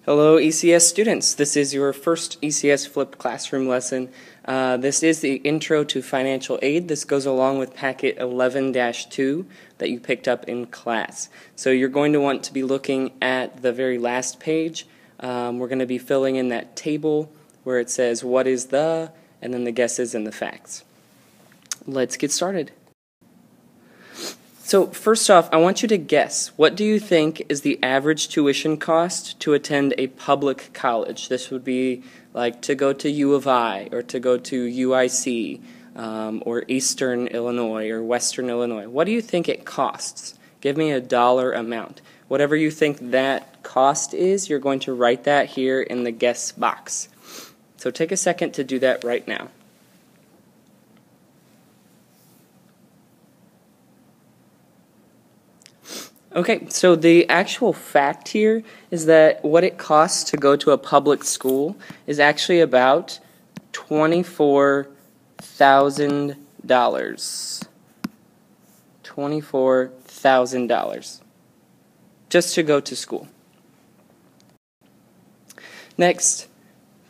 Hello ECS students, this is your first ECS flipped classroom lesson. This is the Intro to Financial Aid. This goes along with packet 11-2 that you picked up in class. So you're going to want to be looking at the very last page. We're going to be filling in that table where it says what is the, and then the guesses and the facts. Let's get started. So first off, I want you to guess, what do you think is the average tuition cost to attend a public college? This would be like to go to U of I, or to go to UIC, or Eastern Illinois, or Western Illinois. What do you think it costs? Give me a dollar amount. Whatever you think that cost is, you're going to write that here in the guess box. So take a second to do that right now. Okay, so the actual fact here is that what it costs to go to a public school is actually about $24,000. $24,000 just to go to school. Next,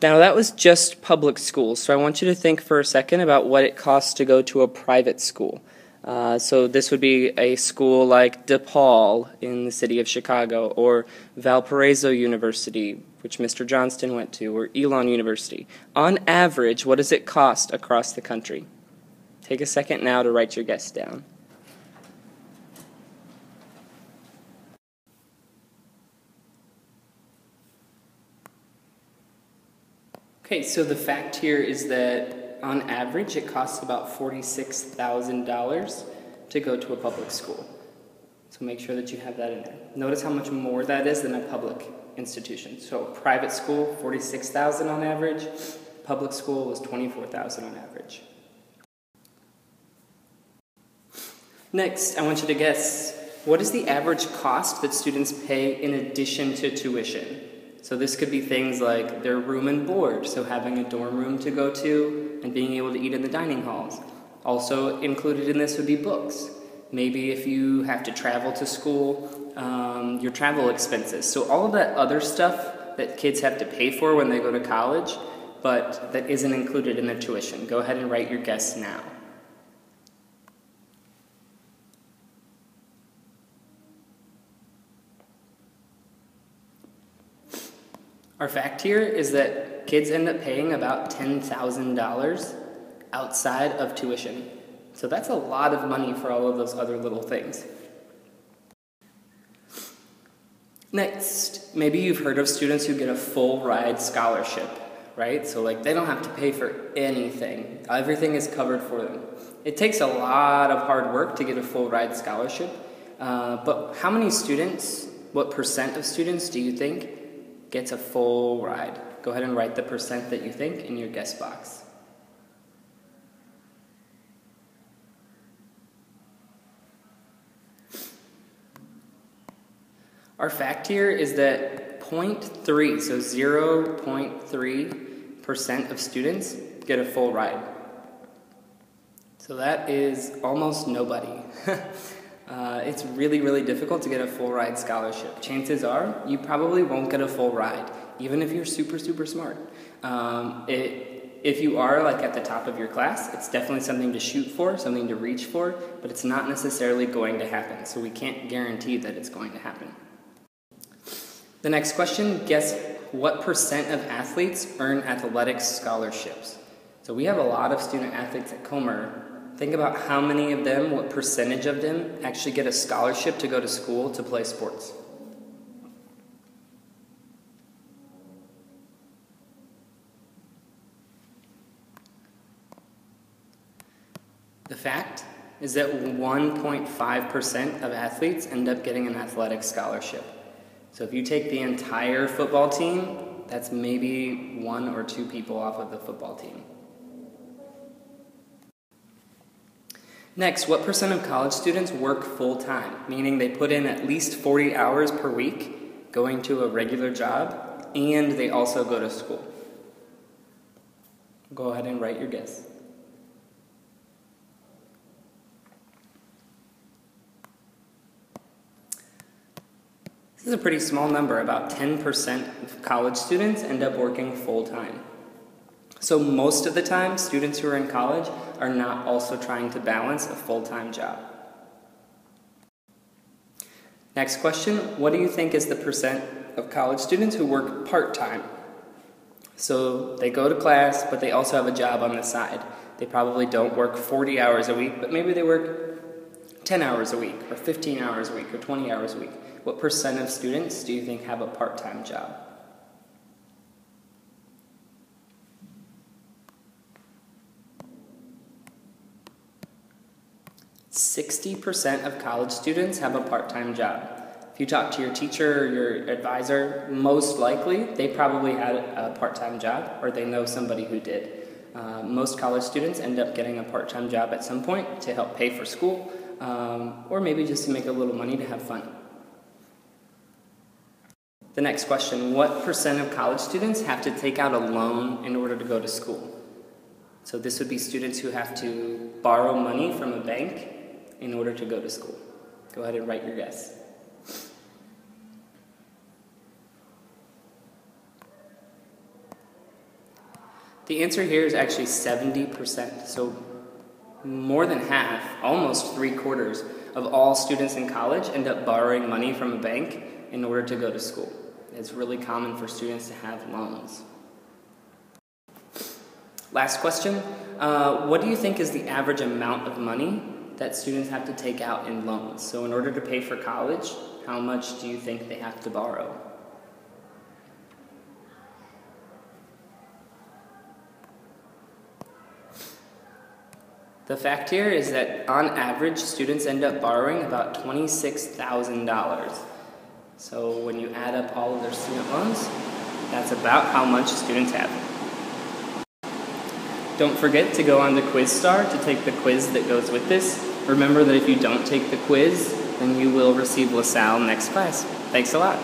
now that was just public schools, so I want you to think for a second about what it costs to go to a private school. So this would be a school like DePaul in the city of Chicago, or Valparaiso University, which Mr. Johnston went to, or Elon University. On average, what does it cost across the country? Take a second now to write your guess down. Okay, so the fact here is that on average, it costs about $46,000 to go to a public school. So make sure that you have that in there. Notice how much more that is than a public institution. So private school, $46,000 on average. Public school was $24,000 on average. Next, I want you to guess, what is the average cost that students pay in addition to tuition? So this could be things like their room and board, so having a dorm room to go to and being able to eat in the dining halls. Also included in this would be books. Maybe if you have to travel to school, your travel expenses. So all of that other stuff that kids have to pay for when they go to college, but that isn't included in their tuition. Go ahead and write your guess now. Our fact here is that kids end up paying about $10,000 outside of tuition. So that's a lot of money for all of those other little things. Next, maybe you've heard of students who get a full ride scholarship, right? So like they don't have to pay for anything. Everything is covered for them. It takes a lot of hard work to get a full ride scholarship, but how many students, what percent of students do you think gets a full ride? Go ahead and write the percent that you think in your guess box. Our fact here is that 0.3, so 0.3% of students get a full ride. So that is almost nobody. It's really, really difficult to get a full ride scholarship. Chances are you probably won't get a full ride, even if you're super, super smart. If you are like at the top of your class, it's definitely something to shoot for, something to reach for, but it's not necessarily going to happen, so we can't guarantee that it's going to happen. The next question, guess what percent of athletes earn athletics scholarships? So we have a lot of student athletes at Comer. Think about how many of them, what percentage of them actually get a scholarship to go to school to play sports. The fact is that 1.5% of athletes end up getting an athletic scholarship. So if you take the entire football team, that's maybe 1 or 2 people off of the football team. Next, what percent of college students work full-time, meaning they put in at least 40 hours per week going to a regular job, and they also go to school? Go ahead and write your guess. This is a pretty small number. About 10% of college students end up working full-time. So most of the time, students who are in college are not also trying to balance a full-time job. Next question, what do you think is the percent of college students who work part-time? So they go to class, but they also have a job on the side. They probably don't work 40 hours a week, but maybe they work 10 hours a week, or 15 hours a week, or 20 hours a week. What percent of students do you think have a part-time job? %60 of college students have a part-time job. If you talk to your teacher or your advisor, most likely they probably had a part-time job or they know somebody who did. Most college students end up getting a part-time job at some point to help pay for school or maybe just to make a little money to have fun. The next question, what percent of college students have to take out a loan in order to go to school? So this would be students who have to borrow money from a bank in order to go to school. Go ahead and write your guess. The answer here is actually 70%. So more than half, almost 3/4 of all students in college end up borrowing money from a bank in order to go to school. It's really common for students to have loans. Last question, what do you think is the average amount of money that students have to take out in loans? So in order to pay for college, how much do you think they have to borrow? The fact here is that on average, students end up borrowing about $26,000. So when you add up all of their student loans, that's about how much students have. Don't forget to go on to Quizstar to take the quiz that goes with this. Remember that if you don't take the quiz, then you will receive LaSalle next class. Thanks a lot.